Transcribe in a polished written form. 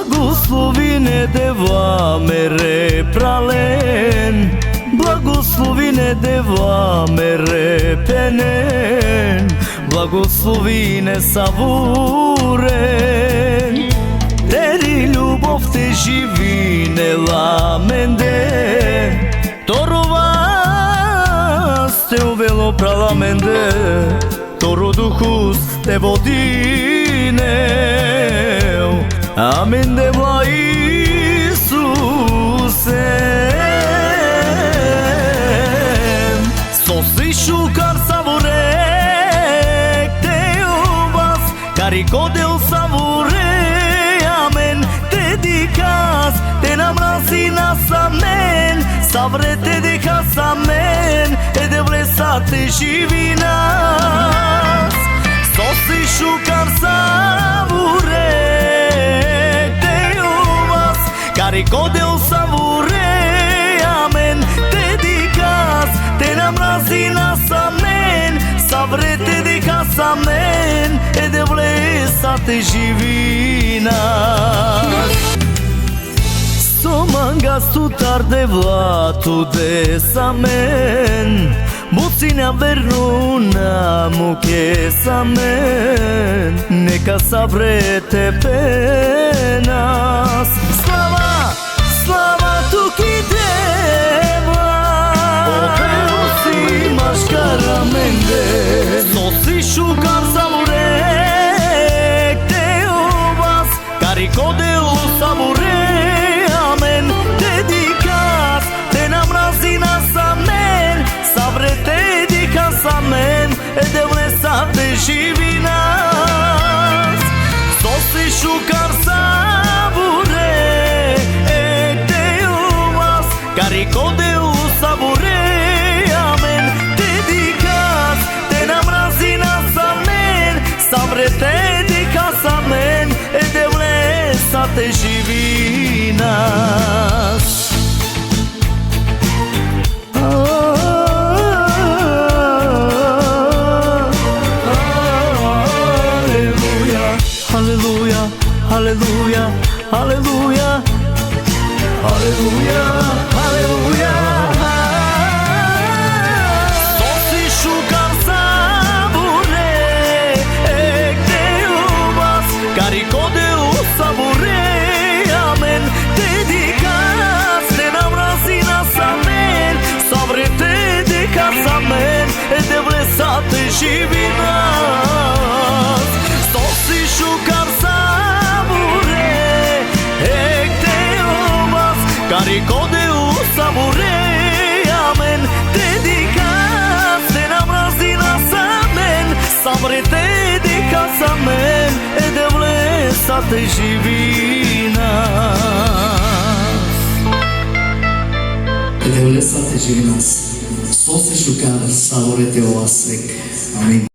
Благослови не дева мере прален, благослови не дева мере пенен, благослови не савурен. Тери љубов те живи не ламенде, торова сте увело праламенде, торо духус те водинел. Amin de vla Isuse. Sosi shukar savorek te uvas, carico del savore. Amen te dicas, te namrasi nasamen, savre te dicas amen, e de vlesate živinas. Sosi shukar savorek te uvas, carico del savore. Amen te dicas, te namrasi nasamen, savre te dicas amen, e de vlesate živinas. Somanga su tarde vlatu desamen, Bucina vernuna muke samen, neka savrete penas. Slava, slava tu ki deva, o Deus imaš karamende. Sosi shukar savurek te uvas, carico Deus savure. Amen te dicas, te namrasi nasamen, savre te dicas amen, e de vlesate živinas. Sosi shukar savurek te uvas, carico Deus savure. Amen te dicas, te namrasi nasamen, savre te dicas amen, e de vlesate živinas. Hallelujah, hallelujah, hallelujah, hallelujah, hallelujah. Sosi shukar savorek te uvas, carico Deus savure. Amen te dicas, te namrasi nasamen, savre te dicas amen, e de vlesate živinas. Sosi shukar savurek te uvas, carico Deus savure. Amen te dicas, te namrasi nasamen, savre te dicas amen, e de vlesate živinas. E de vlesate živinas. Sosi shukar savorek te uvas. Amin.